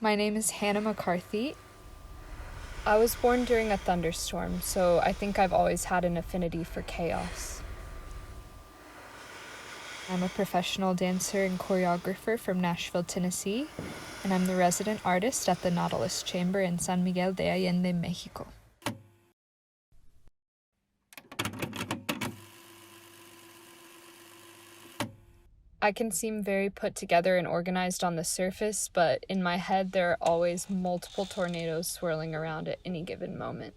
My name is Hannah McCarthy. I was born during a thunderstorm, so I think I've always had an affinity for chaos. I'm a professional dancer and choreographer from Nashville, Tennessee, and I'm the resident artist at the Nautilus Chamber in San Miguel de Allende, Mexico. I can seem very put together and organized on the surface, but in my head there are always multiple tornadoes swirling around at any given moment.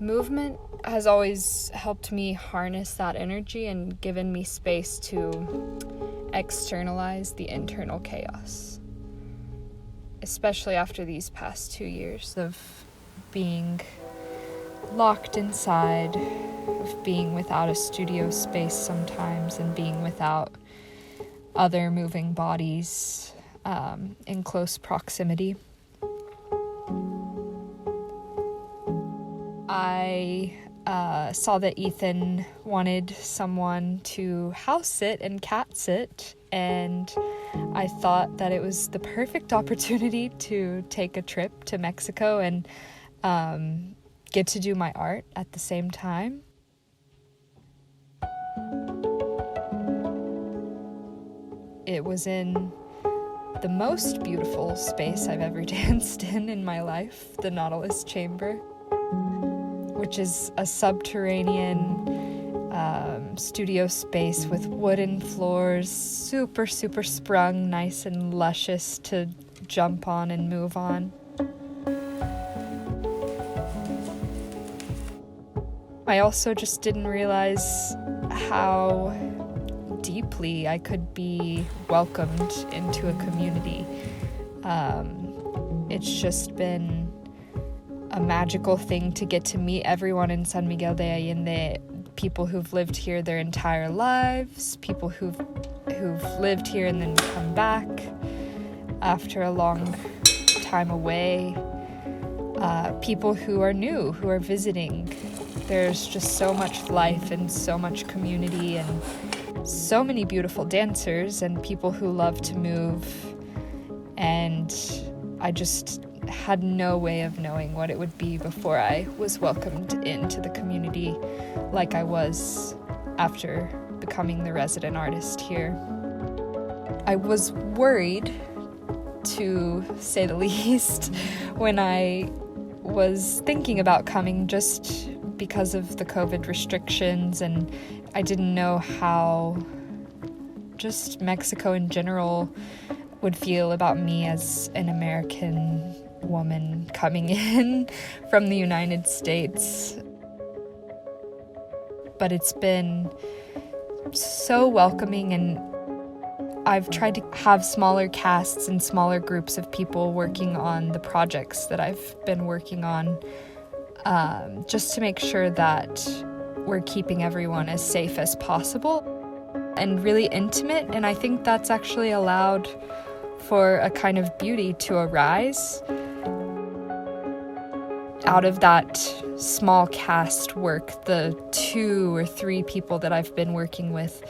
Movement has always helped me harness that energy and given me space to externalize the internal chaos. Especially after these past 2 years of being locked inside, of being without a studio space sometimes, and being without other moving bodies in close proximity. I saw that Ethan wanted someone to house sit and cat sit, and I thought that it was the perfect opportunity to take a trip to Mexico and get to do my art at the same time. It was in the most beautiful space I've ever danced in my life, the Nautilus Chamber, which is a subterranean studio space with wooden floors, super sprung, nice and luscious to jump on and move on. I also just didn't realize how deeply I could be welcomed into a community. It's just been a magical thing to get to meet everyone in San Miguel de Allende, people who've lived here their entire lives, people who've lived here and then come back after a long time away, people who are new, who are visiting. There's just so much life and so much community and so many beautiful dancers and people who love to move, and I just had no way of knowing what it would be before I was welcomed into the community like I was after becoming the resident artist here. I was worried, to say the least, when I was thinking about coming, just because of the COVID restrictions, and I didn't know how just Mexico in general would feel about me as an American woman coming in from the United States. But it's been so welcoming, and I've tried to have smaller casts and smaller groups of people working on the projects that I've been working on, just to make sure that we're keeping everyone as safe as possible and really intimate. And I think that's actually allowed for a kind of beauty to arise out of that small cast work, the 2 or 3 people that I've been working with.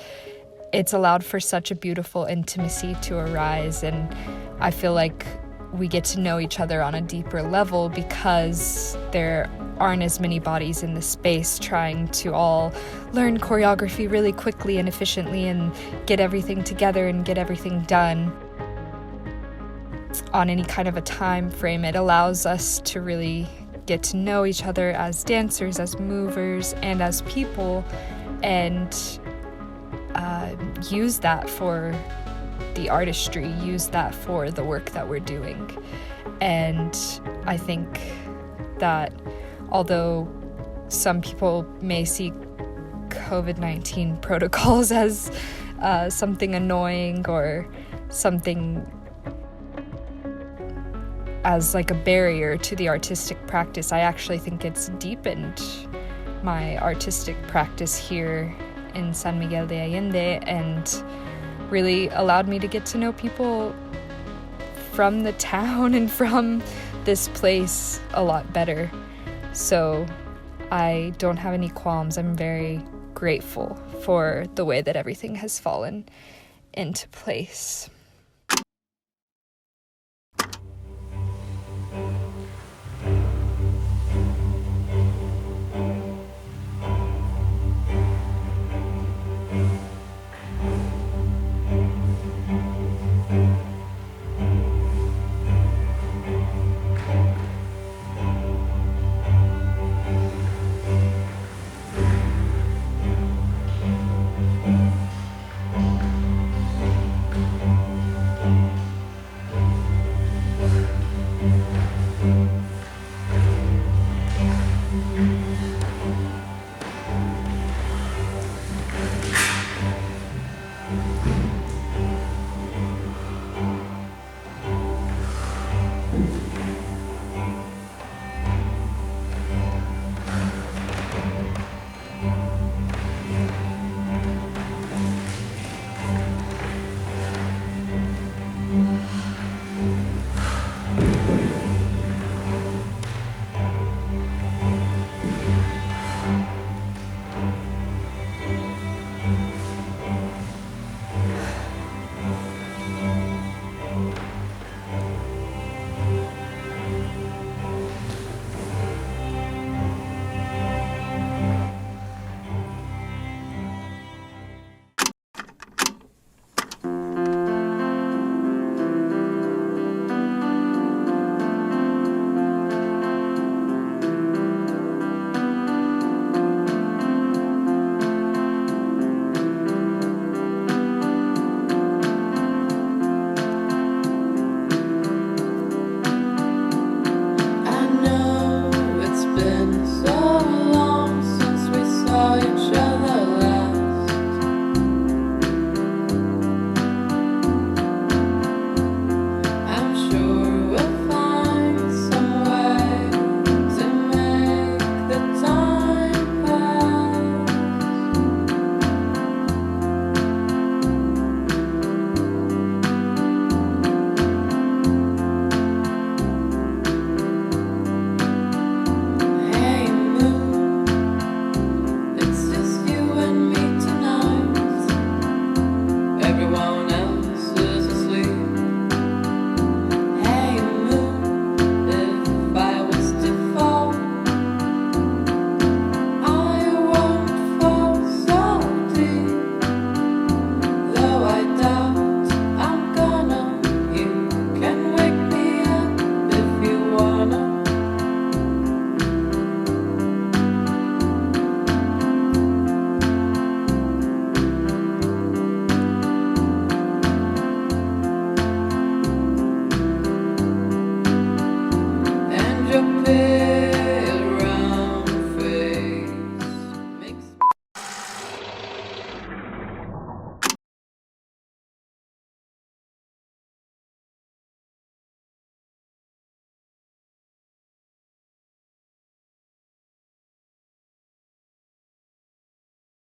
It's allowed for such a beautiful intimacy to arise, and I feel like we get to know each other on a deeper level because there aren't as many bodies in the space trying to all learn choreography really quickly and efficiently and get everything together and get everything done on any kind of a time frame. It allows us to really get to know each other as dancers, as movers, and as people, and use that for the artistry, use that for the work that we're doing. And I think that although some people may see COVID-19 protocols as something annoying or something as like a barrier to the artistic practice, I actually think it's deepened my artistic practice here in San Miguel de Allende and really allowed me to get to know people from the town and from this place a lot better. So I don't have any qualms. I'm very grateful for the way that everything has fallen into place.